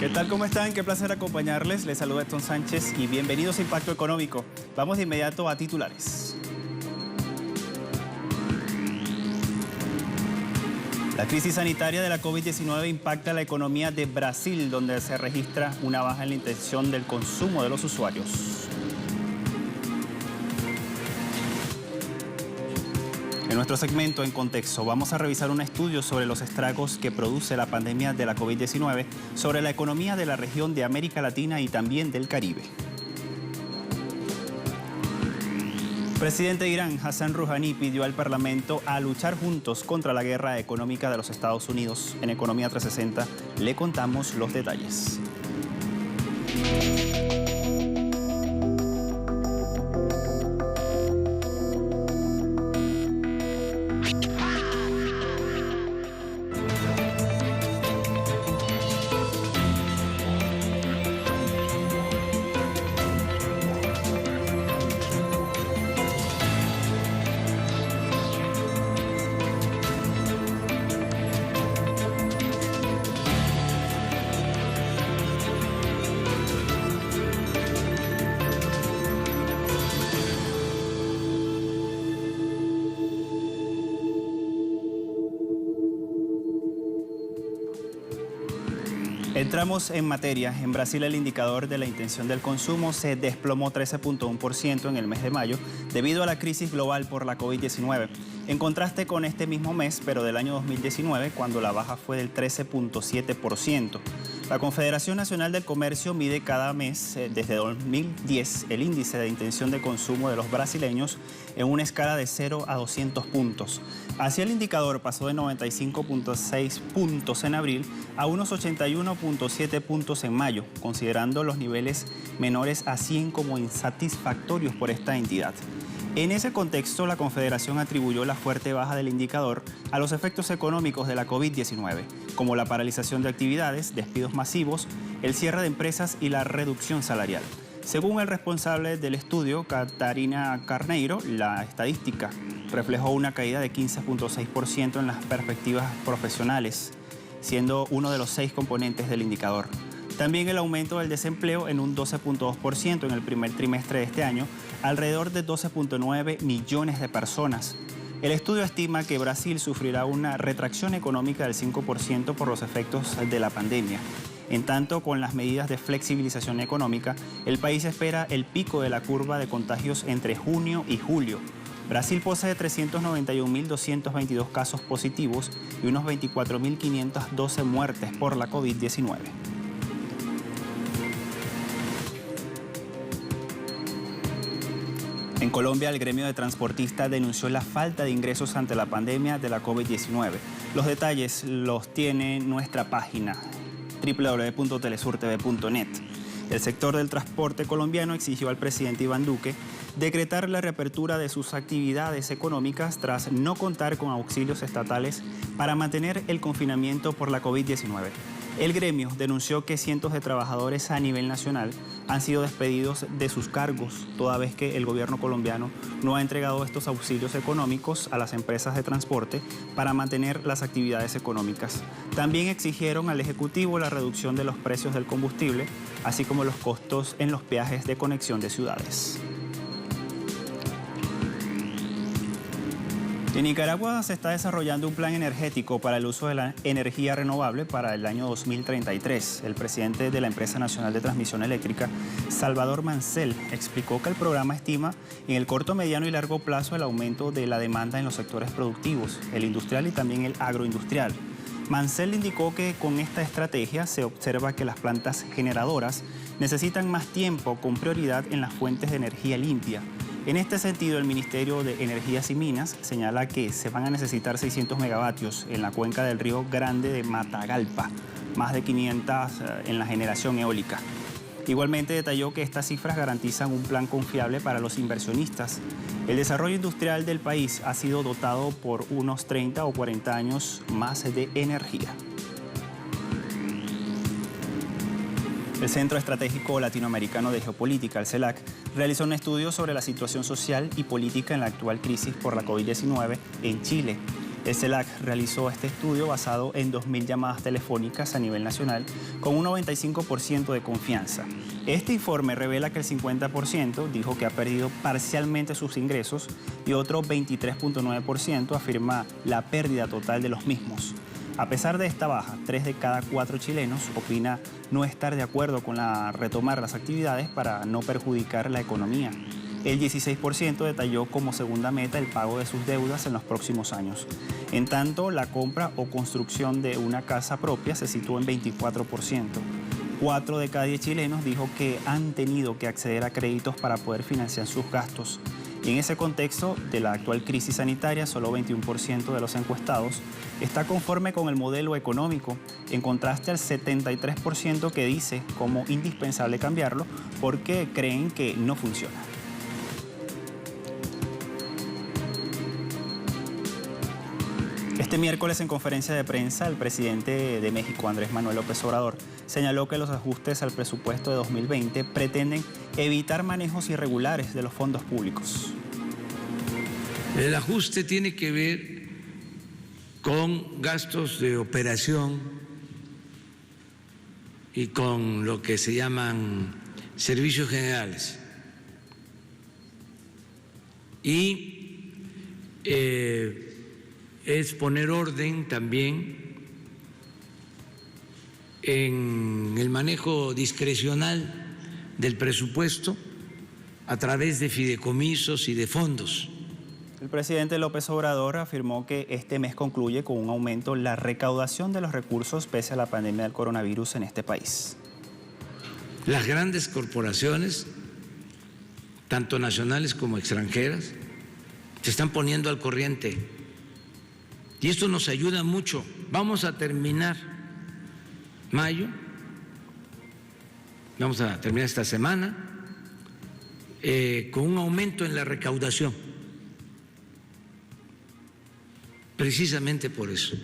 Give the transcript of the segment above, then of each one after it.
¿Qué tal? ¿Cómo están? Qué placer acompañarles. Les saluda Edson Sánchez y bienvenidos a Impacto Económico. Vamos de inmediato a titulares. La crisis sanitaria de la COVID-19 impacta la economía de Brasil, donde se registra una baja en la intención del consumo de los usuarios. En nuestro segmento En Contexto vamos a revisar un estudio sobre los estragos que produce la pandemia de la COVID-19 sobre la economía de la región de América Latina y también del Caribe. El presidente de Irán, Hassan Rouhani, pidió al Parlamento a luchar juntos contra la guerra económica de los Estados Unidos. En Economía 360 le contamos los detalles. Entramos en materia. En Brasil el indicador de la intención del consumo se desplomó 13.1% en el mes de mayo debido a la crisis global por la COVID-19. En contraste con este mismo mes, pero del año 2019, cuando la baja fue del 13.7%. La Confederación Nacional del Comercio mide cada mes, desde 2010, el índice de intención de consumo de los brasileños en una escala de 0 a 200 puntos. Así el indicador pasó de 95.6 puntos en abril a unos 81.7 puntos en mayo, considerando los niveles menores a 100 como insatisfactorios por esta entidad. En ese contexto, la Confederación atribuyó la fuerte baja del indicador a los efectos económicos de la COVID-19, como la paralización de actividades, despidos masivos, el cierre de empresas y la reducción salarial. Según el responsable del estudio, Catarina Carneiro, la estadística reflejó una caída de 15.6% en las perspectivas profesionales, siendo uno de los 6 componentes del indicador. También el aumento del desempleo en un 12.2% en el primer trimestre de este año, alrededor de 12.9 millones de personas. El estudio estima que Brasil sufrirá una retracción económica del 5% por los efectos de la pandemia. En tanto, con las medidas de flexibilización económica, el país espera el pico de la curva de contagios entre junio y julio. Brasil posee 391.222 casos positivos y unos 24.512 muertes por la COVID-19. En Colombia, el gremio de transportistas denunció la falta de ingresos ante la pandemia de la COVID-19. Los detalles los tiene nuestra página www.telesurtv.net. El sector del transporte colombiano exigió al presidente Iván Duque decretar la reapertura de sus actividades económicas tras no contar con auxilios estatales para mantener el confinamiento por la COVID-19. El gremio denunció que cientos de trabajadores a nivel nacional han sido despedidos de sus cargos, toda vez que el gobierno colombiano no ha entregado estos auxilios económicos a las empresas de transporte para mantener las actividades económicas. También exigieron al Ejecutivo la reducción de los precios del combustible, así como los costos en los peajes de conexión de ciudades. En Nicaragua se está desarrollando un plan energético para el uso de la energía renovable para el año 2033. El presidente de la Empresa Nacional de Transmisión Eléctrica, Salvador Mansell, explicó que el programa estima en el corto, mediano y largo plazo el aumento de la demanda en los sectores productivos, el industrial y también el agroindustrial. Mansell indicó que con esta estrategia se observa que las plantas generadoras necesitan más tiempo con prioridad en las fuentes de energía limpia. En este sentido, el Ministerio de Energías y Minas señala que se van a necesitar 600 megavatios en la cuenca del río Grande de Matagalpa, más de 500 en la generación eólica. Igualmente detalló que estas cifras garantizan un plan confiable para los inversionistas. El desarrollo industrial del país ha sido dotado por unos 30 o 40 años más de energía. El Centro Estratégico Latinoamericano de Geopolítica, el CELAC, realizó un estudio sobre la situación social y política en la actual crisis por la COVID-19 en Chile. El CELAC realizó este estudio basado en 2.000 llamadas telefónicas a nivel nacional con un 95% de confianza. Este informe revela que el 50% dijo que ha perdido parcialmente sus ingresos y otro 23.9% afirma la pérdida total de los mismos. A pesar de esta baja, 3 de cada 4 chilenos opina no estar de acuerdo con retomar las actividades para no perjudicar la economía. El 16% detalló como segunda meta el pago de sus deudas en los próximos años. En tanto, la compra o construcción de una casa propia se situó en 24%. 4 de cada 10 chilenos dijo que han tenido que acceder a créditos para poder financiar sus gastos. Y en ese contexto de la actual crisis sanitaria, solo 21% de los encuestados está conforme con el modelo económico, en contraste al 73% que dice como indispensable cambiarlo porque creen que no funciona. Este miércoles en conferencia de prensa, el presidente de México, Andrés Manuel López Obrador, señaló que los ajustes al presupuesto de 2020 pretenden evitar manejos irregulares de los fondos públicos. El ajuste tiene que ver con gastos de operación y con lo que se llaman servicios generales. Y es poner orden también en el manejo discrecional del presupuesto a través de fideicomisos y de fondos. El presidente López Obrador afirmó que este mes concluye con un aumento en la recaudación de los recursos pese a la pandemia del coronavirus en este país. Las grandes corporaciones, tanto nacionales como extranjeras, se están poniendo al corriente. Y esto nos ayuda mucho. Vamos a terminar mayo, vamos a terminar esta semana con un aumento en la recaudación. Precisamente por eso.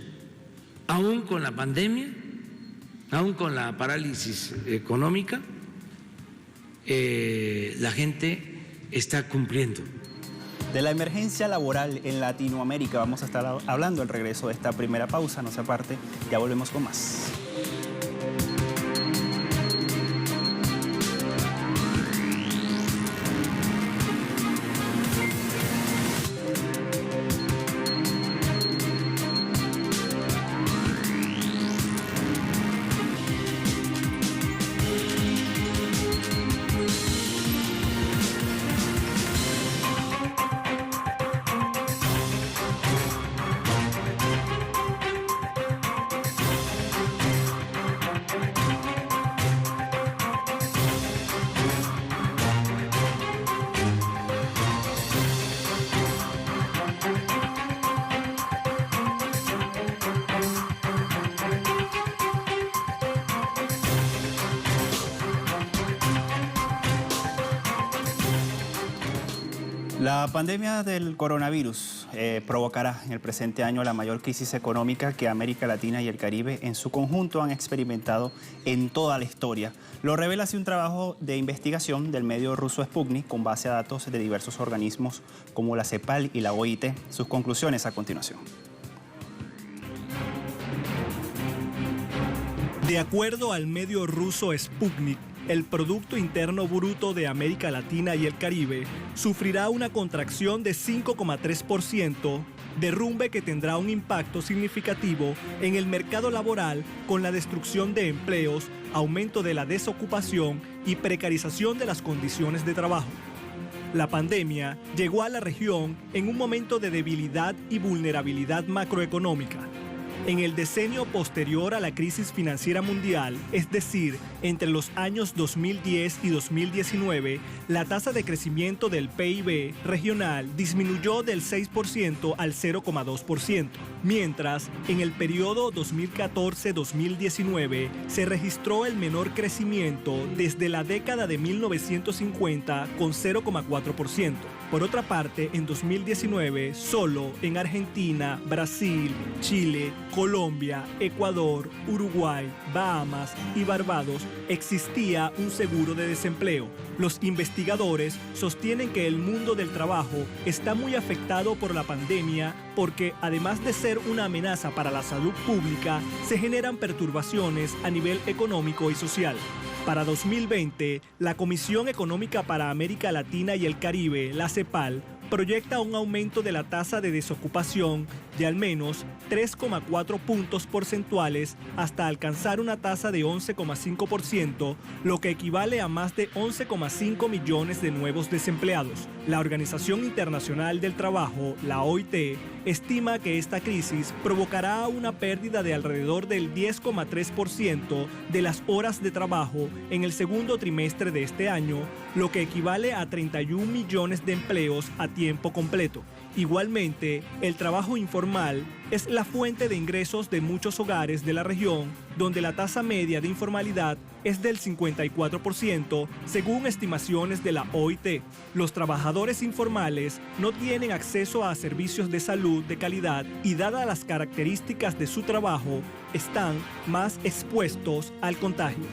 Aún con la pandemia, aún con la parálisis económica, la gente está cumpliendo. De la emergencia laboral en Latinoamérica vamos a estar hablando al regreso de esta primera pausa. No se aparte, ya volvemos con más. La pandemia del coronavirus provocará en el presente año la mayor crisis económica que América Latina y el Caribe en su conjunto han experimentado en toda la historia. Lo revela así un trabajo de investigación del medio ruso Sputnik con base a datos de diversos organismos como la CEPAL y la OIT. Sus conclusiones a continuación. De acuerdo al medio ruso Sputnik, el Producto Interno Bruto de América Latina y el Caribe sufrirá una contracción de 5,3%, derrumbe que tendrá un impacto significativo en el mercado laboral con la destrucción de empleos, aumento de la desocupación y precarización de las condiciones de trabajo. La pandemia llegó a la región en un momento de debilidad y vulnerabilidad macroeconómica. En el decenio posterior a la crisis financiera mundial, es decir, entre los años 2010 y 2019, la tasa de crecimiento del PIB regional disminuyó del 6% al 0,2%, Mientras, en el periodo 2014-2019 se registró el menor crecimiento desde la década de 1950 con 0,4%. Por otra parte, en 2019, solo en Argentina, Brasil, Chile, Colombia, Ecuador, Uruguay, Bahamas y Barbados existía un seguro de desempleo. Los investigadores sostienen que el mundo del trabajo está muy afectado por la pandemia porque, además de ser una amenaza para la salud pública, se generan perturbaciones a nivel económico y social. Para 2020, la Comisión Económica para América Latina y el Caribe, la CEPAL, proyecta un aumento de la tasa de desocupación de al menos 3,4 puntos porcentuales hasta alcanzar una tasa de 11,5%, lo que equivale a más de 11,5 millones de nuevos desempleados. La Organización Internacional del Trabajo, la OIT, estima que esta crisis provocará una pérdida de alrededor del 10,3% de las horas de trabajo en el segundo trimestre de este año, lo que equivale a 31 millones de empleos a tiempo completo. Igualmente, el trabajo informal es la fuente de ingresos de muchos hogares de la región, donde la tasa media de informalidad es del 54%, según estimaciones de la OIT. Los trabajadores informales no tienen acceso a servicios de salud de calidad y, dadas las características de su trabajo, están más expuestos al contagio.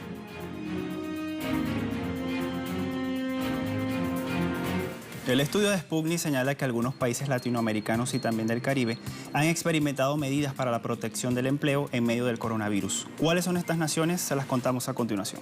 El estudio de Sputnik señala que algunos países latinoamericanos y también del Caribe han experimentado medidas para la protección del empleo en medio del coronavirus. ¿Cuáles son estas naciones? Se las contamos a continuación.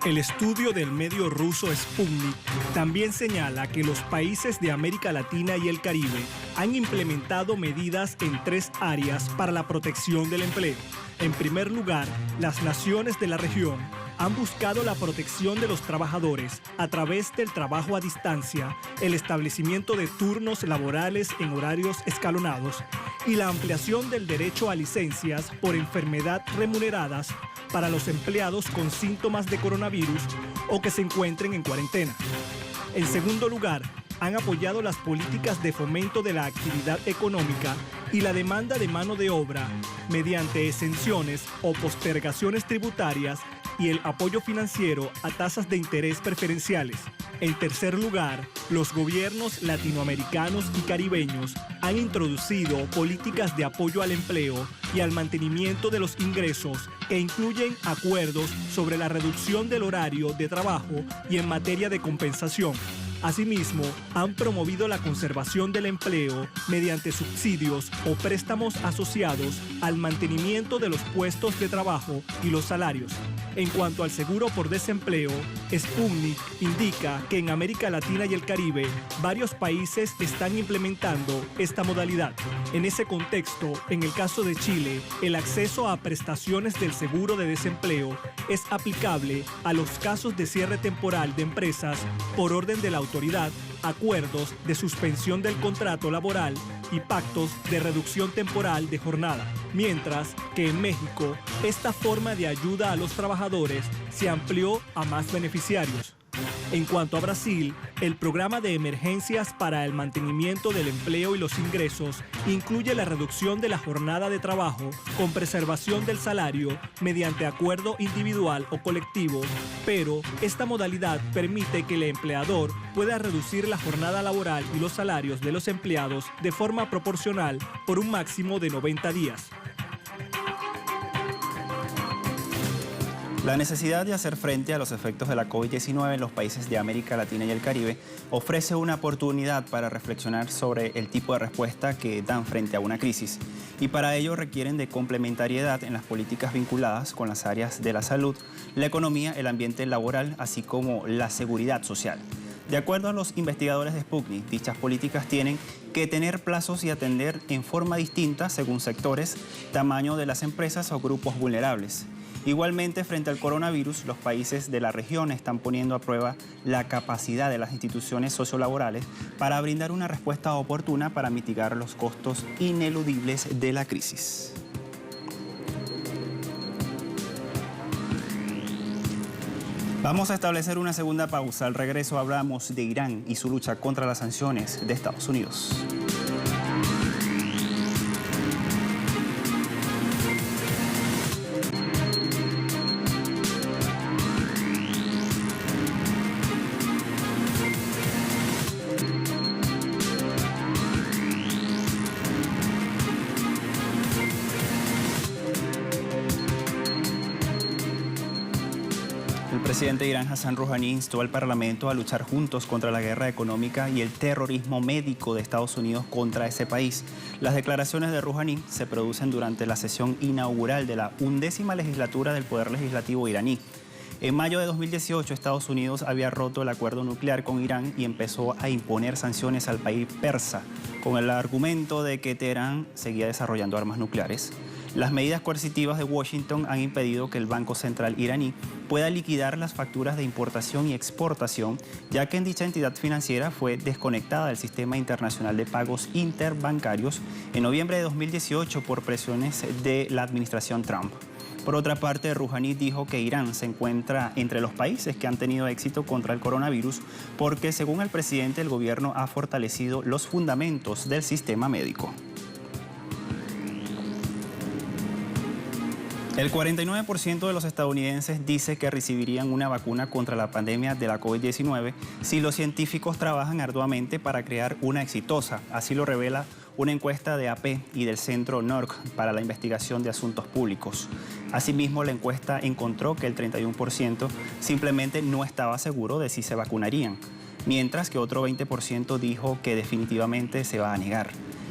El estudio del medio ruso Sputnik también señala que los países de América Latina y el Caribe han implementado medidas en 3 áreas para la protección del empleo. En primer lugar, las naciones de la región han buscado la protección de los trabajadores a través del trabajo a distancia, el establecimiento de turnos laborales en horarios escalonados y la ampliación del derecho a licencias por enfermedad remuneradas para los empleados con síntomas de coronavirus o que se encuentren en cuarentena. En segundo lugar, han apoyado las políticas de fomento de la actividad económica y la demanda de mano de obra mediante exenciones o postergaciones tributarias y el apoyo financiero a tasas de interés preferenciales. En tercer lugar, los gobiernos latinoamericanos y caribeños han introducido políticas de apoyo al empleo y al mantenimiento de los ingresos que incluyen acuerdos sobre la reducción del horario de trabajo y en materia de compensación. Asimismo, han promovido la conservación del empleo mediante subsidios o préstamos asociados al mantenimiento de los puestos de trabajo y los salarios. En cuanto al seguro por desempleo, Sputnik indica que en América Latina y el Caribe, varios países están implementando esta modalidad. En ese contexto, en el caso de Chile, el acceso a prestaciones del seguro de desempleo es aplicable a los casos de cierre temporal de empresas por orden de la autoridad, acuerdos de suspensión del contrato laboral y pactos de reducción temporal de jornada. Mientras que en México, esta forma de ayuda a los trabajadores se amplió a más beneficiarios. En cuanto a Brasil, el programa de emergencias para el mantenimiento del empleo y los ingresos incluye la reducción de la jornada de trabajo con preservación del salario mediante acuerdo individual o colectivo, pero esta modalidad permite que el empleador pueda reducir la jornada laboral y los salarios de los empleados de forma proporcional por un máximo de 90 días. La necesidad de hacer frente a los efectos de la COVID-19 en los países de América Latina y el Caribe ofrece una oportunidad para reflexionar sobre el tipo de respuesta que dan frente a una crisis, y para ello requieren de complementariedad en las políticas vinculadas con las áreas de la salud, la economía, el ambiente laboral, así como la seguridad social. De acuerdo a los investigadores de Sputnik, dichas políticas tienen que tener plazos y atender en forma distinta según sectores, tamaño de las empresas o grupos vulnerables. Igualmente, frente al coronavirus, los países de la región están poniendo a prueba la capacidad de las instituciones sociolaborales para brindar una respuesta oportuna para mitigar los costos ineludibles de la crisis. Vamos a establecer una segunda pausa. Al regreso hablamos de Irán y su lucha contra las sanciones de Estados Unidos. El presidente de Irán, Hassan Rouhani, instó al Parlamento a luchar juntos contra la guerra económica y el terrorismo médico de Estados Unidos contra ese país. Las declaraciones de Rouhani se producen durante la sesión inaugural de la 11ª legislatura del Poder Legislativo iraní. En mayo de 2018, Estados Unidos había roto el acuerdo nuclear con Irán y empezó a imponer sanciones al país persa, con el argumento de que Teherán seguía desarrollando armas nucleares. Las medidas coercitivas de Washington han impedido que el Banco Central iraní pueda liquidar las facturas de importación y exportación, ya que en dicha entidad financiera fue desconectada del sistema internacional de pagos interbancarios en noviembre de 2018 por presiones de la administración Trump. Por otra parte, Rouhani dijo que Irán se encuentra entre los países que han tenido éxito contra el coronavirus porque, según el presidente, el gobierno ha fortalecido los fundamentos del sistema médico. El 49% de los estadounidenses dice que recibirían una vacuna contra la pandemia de la COVID-19 si los científicos trabajan arduamente para crear una exitosa. Así lo revela una encuesta de AP y del Centro NORC para la Investigación de Asuntos Públicos. Asimismo, la encuesta encontró que el 31% simplemente no estaba seguro de si se vacunarían, mientras que otro 20% dijo que definitivamente se va a negar.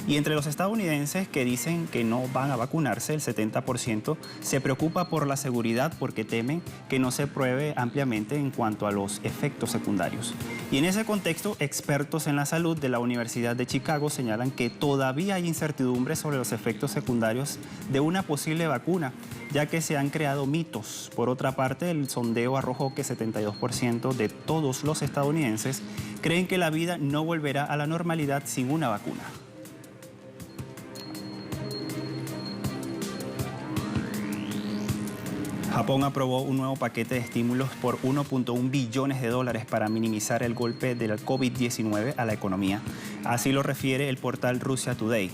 Y entre los estadounidenses que dicen que no van a vacunarse, el 70% se preocupa por la seguridad porque temen que no se pruebe ampliamente en cuanto a los efectos secundarios. Y en ese contexto, expertos en la salud de la Universidad de Chicago señalan que todavía hay incertidumbre sobre los efectos secundarios de una posible vacuna, ya que se han creado mitos. Por otra parte, el sondeo arrojó que 72% de todos los estadounidenses creen que la vida no volverá a la normalidad sin una vacuna. Japón aprobó un nuevo paquete de estímulos por 1.1 billones de dólares para minimizar el golpe de la COVID-19 a la economía. Así lo refiere el portal Russia Today.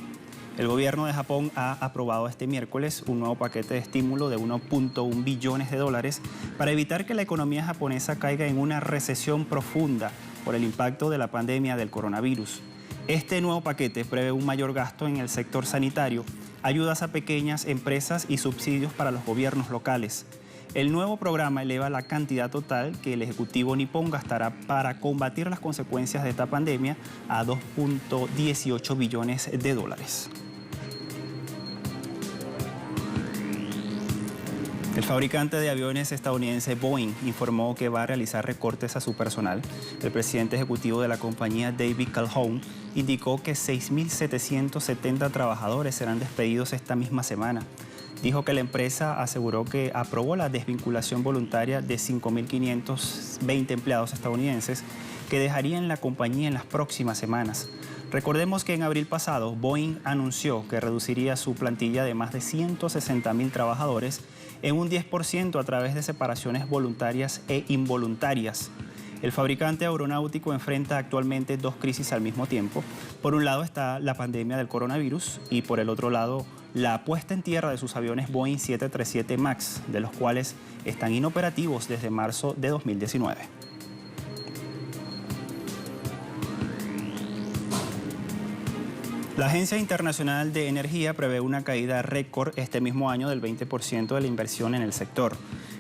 El gobierno de Japón ha aprobado este miércoles un nuevo paquete de estímulo de 1.1 billones de dólares para evitar que la economía japonesa caiga en una recesión profunda por el impacto de la pandemia del coronavirus. Este nuevo paquete prevé un mayor gasto en el sector sanitario, ayudas a pequeñas empresas y subsidios para los gobiernos locales. El nuevo programa eleva la cantidad total que el Ejecutivo nipón gastará para combatir las consecuencias de esta pandemia a 2.18 billones de dólares. El fabricante de aviones estadounidense Boeing informó que va a realizar recortes a su personal. El presidente ejecutivo de la compañía, David Calhoun, indicó que 6.770 trabajadores serán despedidos esta misma semana. Dijo que la empresa aseguró que aprobó la desvinculación voluntaria de 5.520 empleados estadounidenses que dejarían la compañía en las próximas semanas. Recordemos que en abril pasado, Boeing anunció que reduciría su plantilla de más de 160.000 trabajadores en un 10% a través de separaciones voluntarias e involuntarias. El fabricante aeronáutico enfrenta actualmente dos crisis al mismo tiempo. Por un lado está la pandemia del coronavirus y por el otro lado la puesta en tierra de sus aviones Boeing 737 MAX, de los cuales están inoperativos desde marzo de 2019. La Agencia Internacional de Energía prevé una caída récord este mismo año del 20% de la inversión en el sector.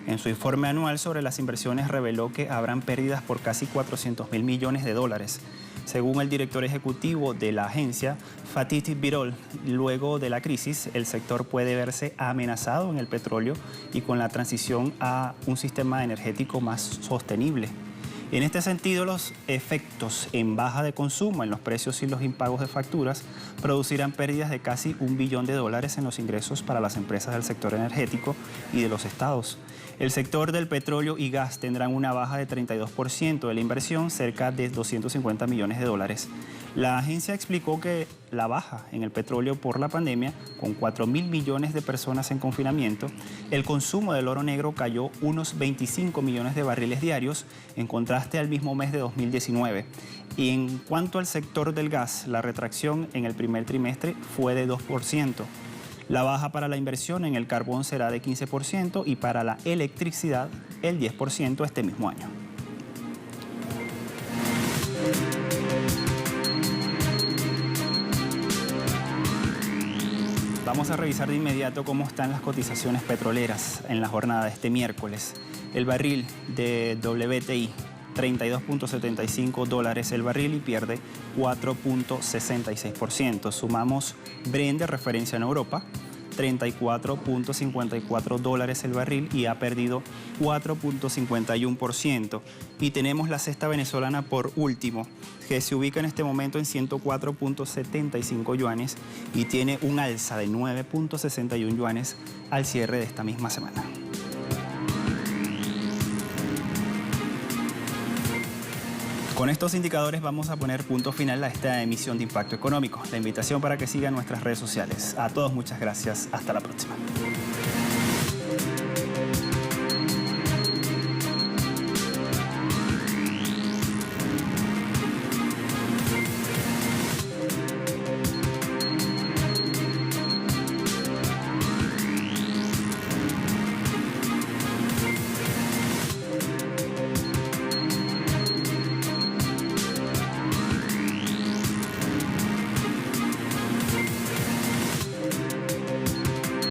En su informe anual sobre las inversiones reveló que habrán pérdidas por casi 400.000 millones de dólares. Según el director ejecutivo de la agencia, Fatih Birol, luego de la crisis, el sector puede verse amenazado en el petróleo y con la transición a un sistema energético más sostenible. En este sentido, los efectos en baja de consumo en los precios y los impagos de facturas producirán pérdidas de casi $1 billón en los ingresos para las empresas del sector energético y de los estados. El sector del petróleo y gas tendrán una baja de 32% de la inversión, cerca de $250 millones. La agencia explicó que la baja en el petróleo por la pandemia, con 4.000 millones de personas en confinamiento, el consumo del oro negro cayó unos 25 millones de barriles diarios, en contraste al mismo mes de 2019. Y en cuanto al sector del gas, la retracción en el primer trimestre fue de 2%. La baja para la inversión en el carbón será de 15% y para la electricidad el 10% este mismo año. Vamos a revisar de inmediato cómo están las cotizaciones petroleras en la jornada de este miércoles. El barril de WTI, $32.75 el barril y pierde 4.66%. Sumamos Brent de referencia en Europa, $34.54 el barril y ha perdido 4.51%. Y tenemos la cesta venezolana por último, que se ubica en este momento en 104.75 yuanes y tiene un alza de 9.61 yuanes al cierre de esta misma semana. Con estos indicadores vamos a poner punto final a esta emisión de Impacto Económico. La invitación para que sigan nuestras redes sociales. A todos muchas gracias. Hasta la próxima.